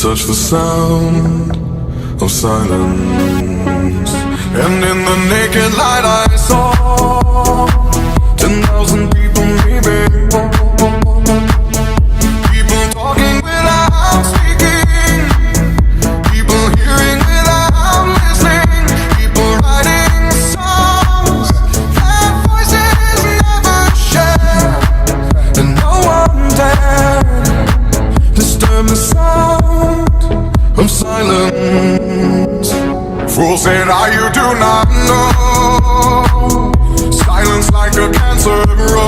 touch the sound of silence. And in the naked light I saw 10,000 people maybe. People talking without speaking, people hearing without listening, people writing songs that voices never share. And no one dared disturb the sound of silence. Fool said, you do not know. Silence like a cancer grows.